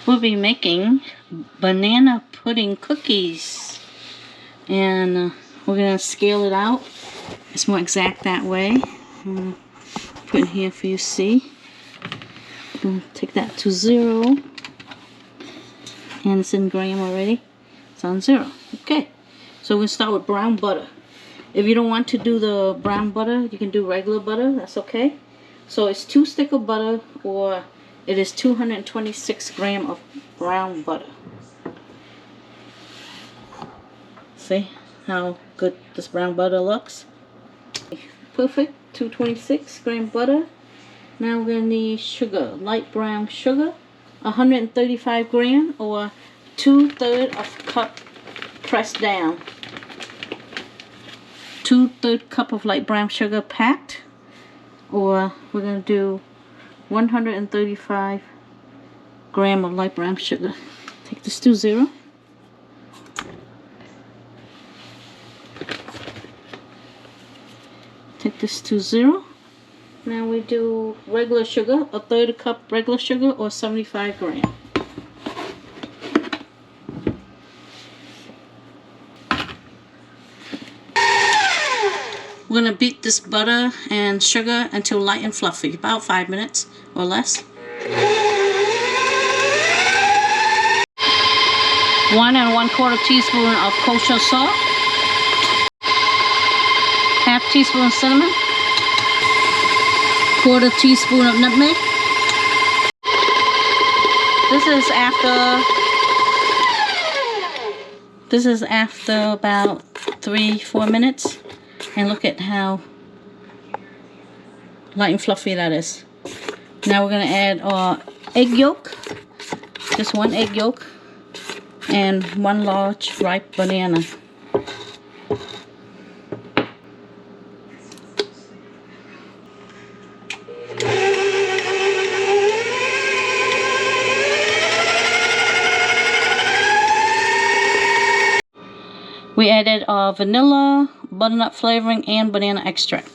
We'll be making banana pudding cookies, and we're gonna scale it out. It's more exact that way. I'm gonna put it here for you to see. I'm gonna take that to 0, and it's in gram already. It's on 0. Okay, so we're gonna start with brown butter. If you don't want to do the brown butter, you can do regular butter. That's okay. So it's 2 sticks of butter, or it is 226 grams of brown butter. See how good this brown butter looks? Perfect. 226 gram butter. Now we're going to need sugar, light brown sugar, 135 grams, or 2/3 of a cup pressed down. 2/3 cup of light brown sugar packed, or we're going to do 135 grams of light brown sugar. Take this to 0. Take this to 0. Now we do regular sugar, 1/3 cup regular sugar, or 75 grams. We're going to beat this butter and sugar until light and fluffy, about 5 minutes or less. 1 1/4 teaspoon of kosher salt, 1/2 teaspoon cinnamon, 1/4 teaspoon of nutmeg. This is after about 3-4 minutes. And look at how light and fluffy that is. Now we're going to add our egg yolk. Just 1 egg yolk. And 1 large ripe banana. We added vanilla, butternut flavoring, and banana extract.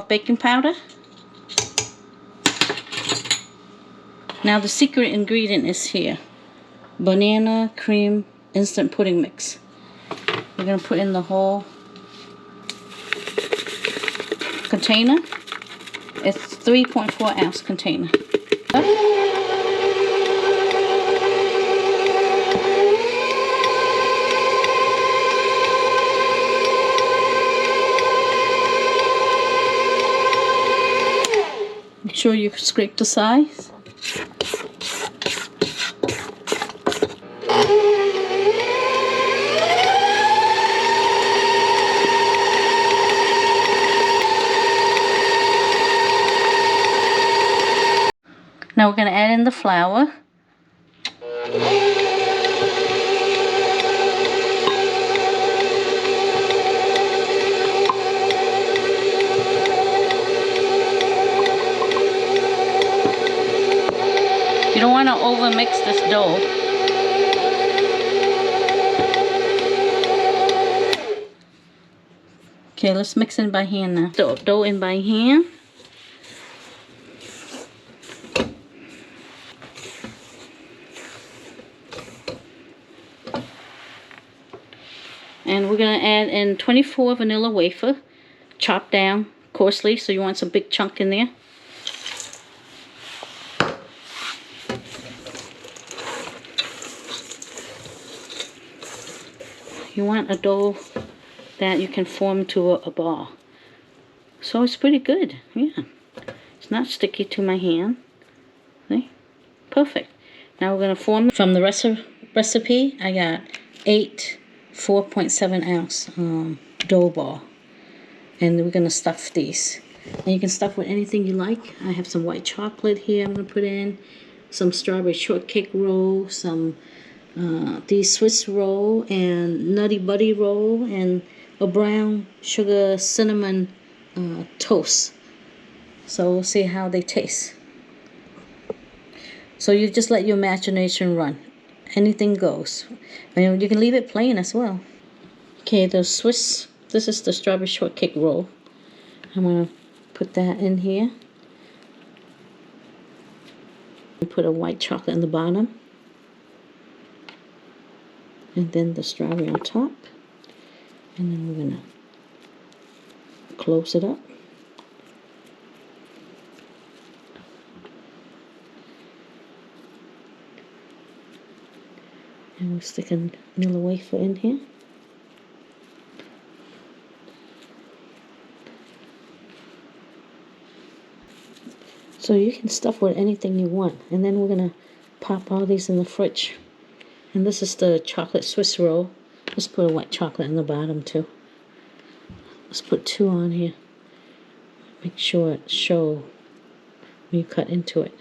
Baking powder. Now the secret ingredient is here. Banana cream instant pudding mix. We're going to put in the whole container. It's 3.4 ounce container. Make sure you scrape the sides. Now we're going to add in the flour. You don't want to overmix this dough. Okay, let's mix it by hand now. Dough in by hand. And we're going to add in 24 vanilla wafer, chopped down coarsely, so you want some big chunk in there. You want a dough that you can form to a ball. So it's pretty good, yeah. It's not sticky to my hand. See? Perfect. Now we're going to form from the recipe. I got 8 4.7 ounce dough ball, and we're going to stuff these, and you can stuff with anything you like. I have some white chocolate here I'm going to put in, some strawberry shortcake roll, some these Swiss roll, and nutty buddy roll, and a brown sugar cinnamon toast. So we'll see how they taste. So you just let your imagination run. Anything goes. I mean, you can leave it plain as well. Okay. Okay, this is the strawberry shortcake roll. I'm going to put that in here. Put a white chocolate in the bottom. And then the strawberry on top. And then we're going to close it up. And we're sticking Nilla wafer in here. So you can stuff with anything you want. And then we're going to pop all these in the fridge. And this is the chocolate Swiss roll. Let's put a white chocolate in the bottom too. Let's put 2 on here. Make sure it shows when you cut into it.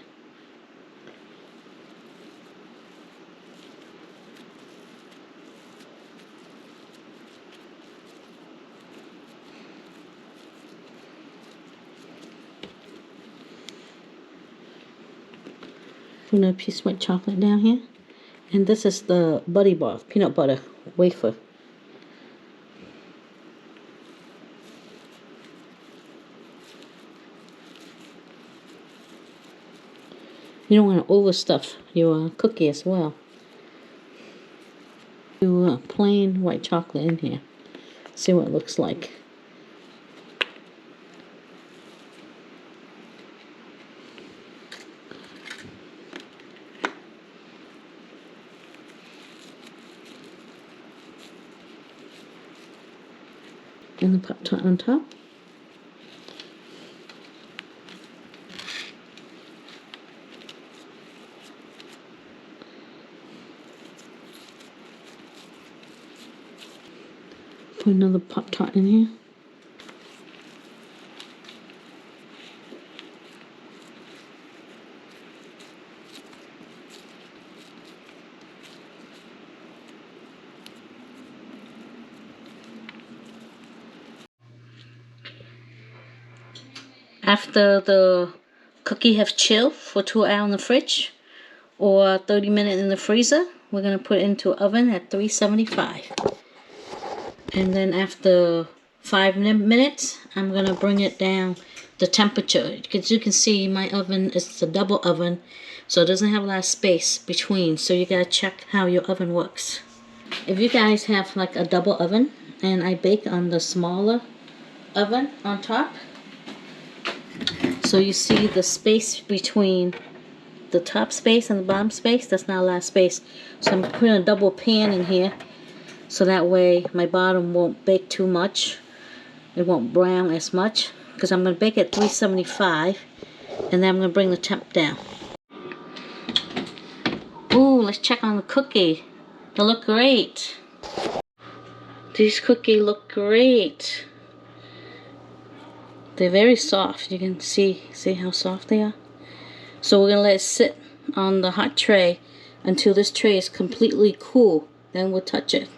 Put another piece of white chocolate down here. And this is the Buddy Bar, peanut butter wafer. You don't want to overstuff your cookie as well. Do plain white chocolate in here. See what it looks like. And the Pop-Tart on top. Put another Pop-Tart in here. After the cookie have chilled for 2 hours in the fridge or 30 minutes in the freezer, we're going to put it into an oven at 375. And then after 5 minutes, I'm going to bring it down the temperature. Because you can see my oven is a double oven, so it doesn't have a lot of space between. So you got to check how your oven works. If you guys have like a double oven, and I bake on the smaller oven on top, so you see the space between the top space and the bottom space, that's not a lot of space. So I'm putting a double pan in here, so that way my bottom won't bake too much. It won't brown as much, because I'm going to bake at 375, and then I'm going to bring the temp down. Ooh, let's check on the cookie. They look great. These cookies look great. They're very soft. You can see how soft they are. So we're going to let it sit on the hot tray until this tray is completely cool. Then we'll touch it.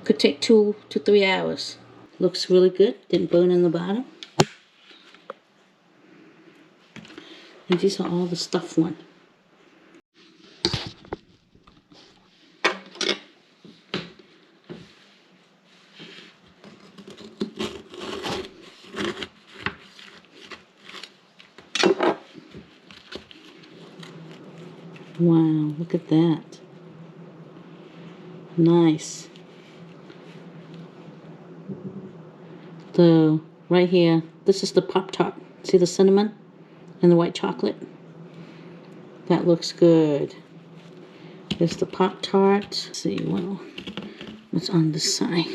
Could take 2 to 3 hours. Looks really good. Didn't burn in the bottom. And these are all the stuffed ones. Wow, look at that. Nice. Right here, this is the Pop-Tart. See the cinnamon and the white chocolate? That looks good. There's the Pop-Tart. Let's see what's on this side.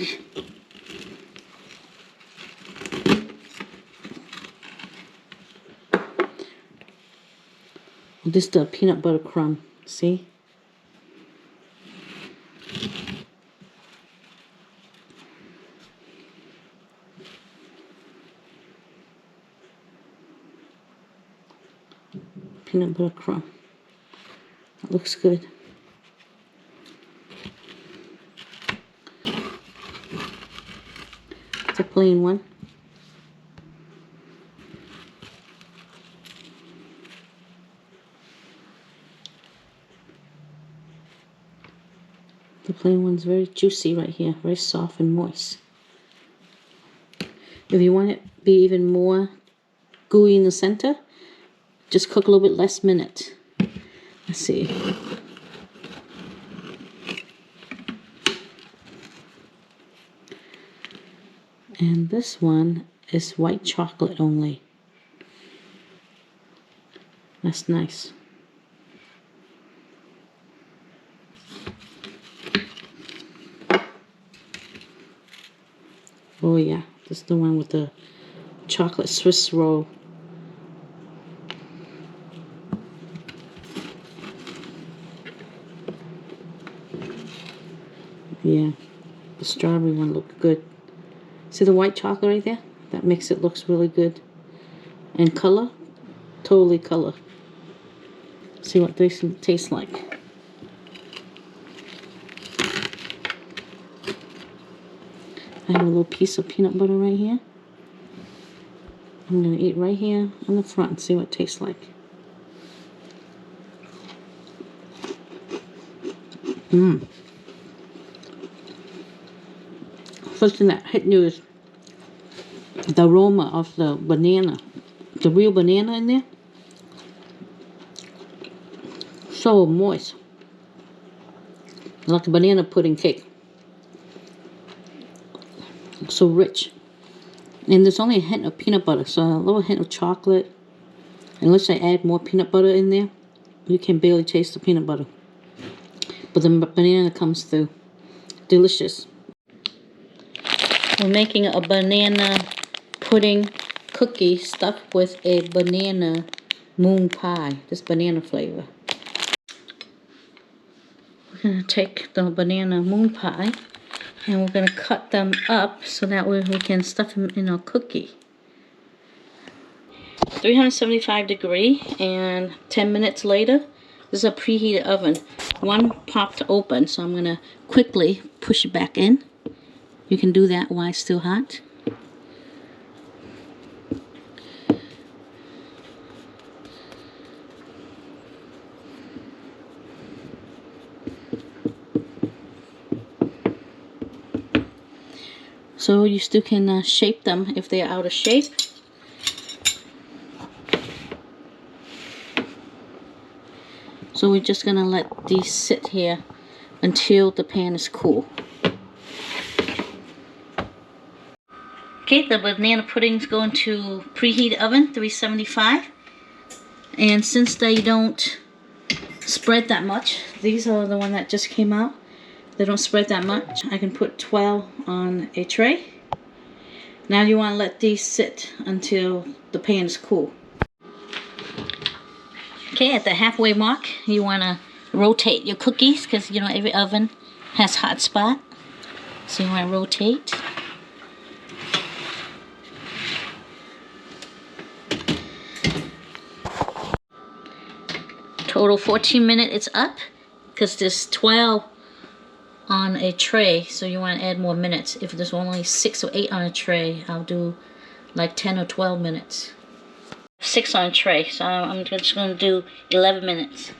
This is the peanut butter crumb. See? Peanut butter crumb. That looks good. It's a plain one. The plain one's very juicy right here, very soft and moist. If you want it to be even more gooey in the center, just cook a little bit less minute. Let's see. And this one is white chocolate only. That's nice. Oh yeah, this is the one with the chocolate Swiss roll. Yeah, the strawberry one looked good. See the white chocolate right there? That makes it looks really good. And color, totally color. See what they taste like. I have a little piece of peanut butter right here. I'm going to eat right here on the front and see what it tastes like. First thing that hit you is the aroma of the banana. The real banana in there. So moist. Like a banana pudding cake. So rich. And there's only a hint of peanut butter, so a little hint of chocolate. Unless I add more peanut butter in there, you can barely taste the peanut butter. But the banana comes through. Delicious. We're making a banana pudding cookie stuffed with a banana moon pie. This banana flavor. We're going to take the banana moon pie and we're going to cut them up so that way we can stuff them in our cookie. 375 degree, and 10 minutes later, this is a preheated oven. One popped open, so I'm going to quickly push it back in. You can do that while it's still hot. So you still can shape them if they're out of shape. So we're just going to let these sit here until the pan is cool. Okay, the banana pudding's going to preheat oven, 375. And since they don't spread that much, these are the one that just came out. They don't spread that much. I can put 12 on a tray. Now you want to let these sit until the pan is cool. Okay, at the halfway mark, you want to rotate your cookies because, you know, every oven has hot spot. So you want to rotate. Total 14 minutes it's up because there's 12 on a tray, so you want to add more minutes. If there's only 6 or 8 on a tray, I'll do like 10 or 12 minutes. 6 on a tray, so I'm just going to do 11 minutes.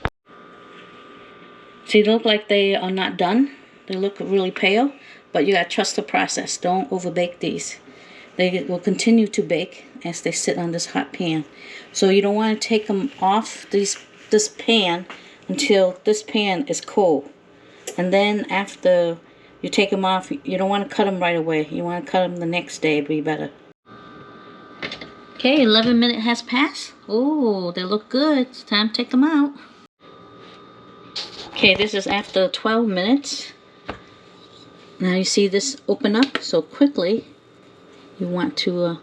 See, they look like they are not done. They look really pale, but you got to trust the process. Don't overbake these. They will continue to bake as they sit on this hot pan. So you don't want to take them off this pan until this pan is cold. And then after you take them off, you don't want to cut them right away. You want to cut them the next day, it'd be better. Okay, 11 minutes has passed. Oh, they look good. It's time to take them out. Okay, this is after 12 minutes. Now you see this open up so quickly. You want to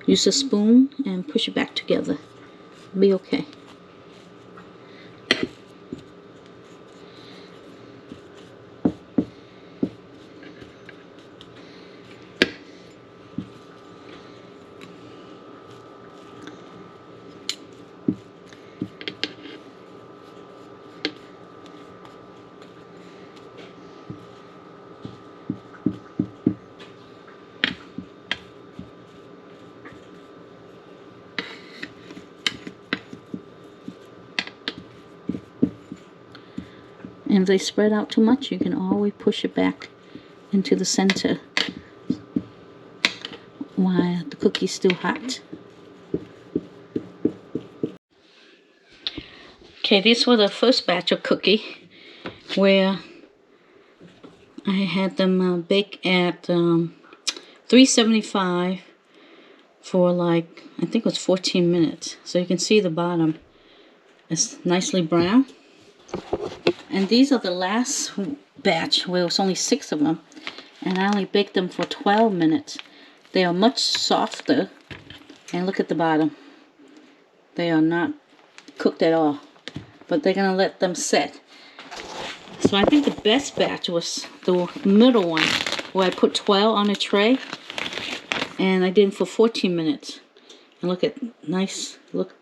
use a spoon and push it back together. It'll be okay. And if they spread out too much, you can always push it back into the center while the cookie's still hot. Okay, this was the first batch of cookie where I had them bake at 375 for like, I think it was 14 minutes. So you can see the bottom is nicely brown. And these are the last batch where it was only 6 of them. And I only baked them for 12 minutes. They are much softer. And look at the bottom. They are not cooked at all. But they're going to let them set. So I think the best batch was the middle one, where I put 12 on a tray. And I did it for 14 minutes. And look at, nice, look,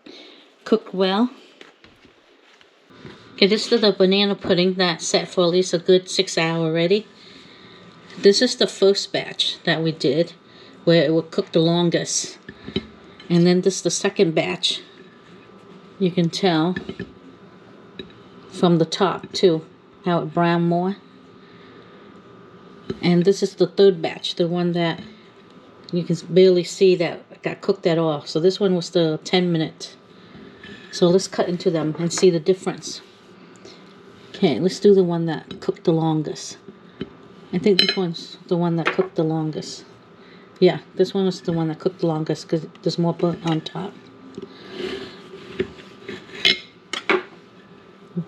cooked well. Okay, this is the banana pudding that set for at least a good 6 hours already. This is the first batch that we did, where it would cook the longest. And then this is the second batch. You can tell from the top too, how it browned more. And this is the third batch, the one that you can barely see that got cooked at all. So this one was the 10 minute. So let's cut into them and see the difference. Okay, let's do the one that cooked the longest. I think this one's the one that cooked the longest. Yeah, this one was the one that cooked the longest because there's more burnt on top.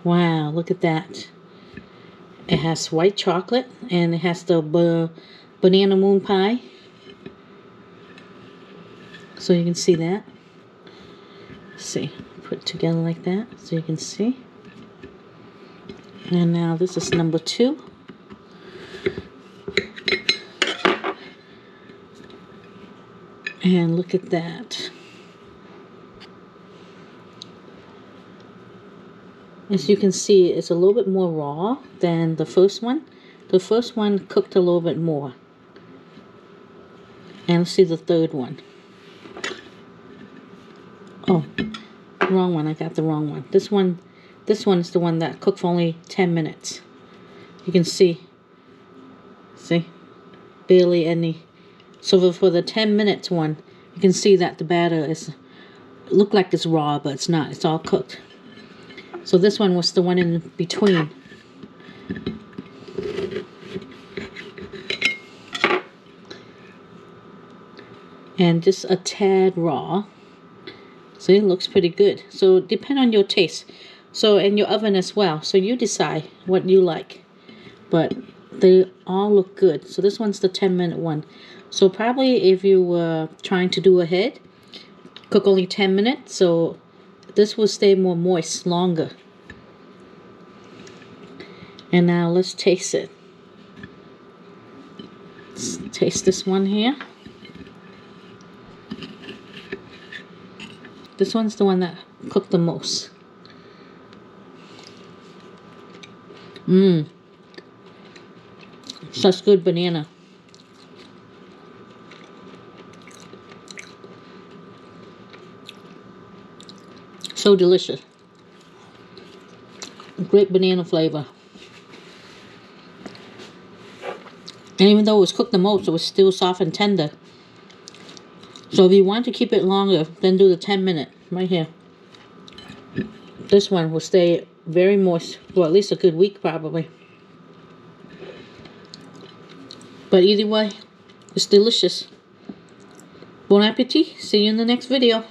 Wow, look at that. It has white chocolate and it has the banana moon pie. So you can see that. Let's see, put it together like that so you can see. And now this is number 2. And look at that. As you can see, it's a little bit more raw than the first one. The first one cooked a little bit more. And let's see the third one. Oh, wrong one. I got the wrong one. This one is the one that cooked for only 10 minutes. You can see. See? Barely any. So for the 10 minutes one, you can see that the batter is, look like it's raw, but it's not. It's all cooked. So this one was the one in between. And just a tad raw. So it looks pretty good. So depend on your taste. So in your oven as well. So you decide what you like. But they all look good. So this one's the 10-minute one. So probably if you were trying to do ahead, cook only 10 minutes. So this will stay more moist longer. And now let's taste it. Let's taste this one here. This one's the one that cooked the most. Such good banana. So delicious. Great banana flavor. And even though it was cooked the most, it was still soft and tender. So if you want to keep it longer, then do the 10-minute right here. This one will stay very moist for at least a good week probably. But either way, it's delicious. Bon appetit. See you in the next video.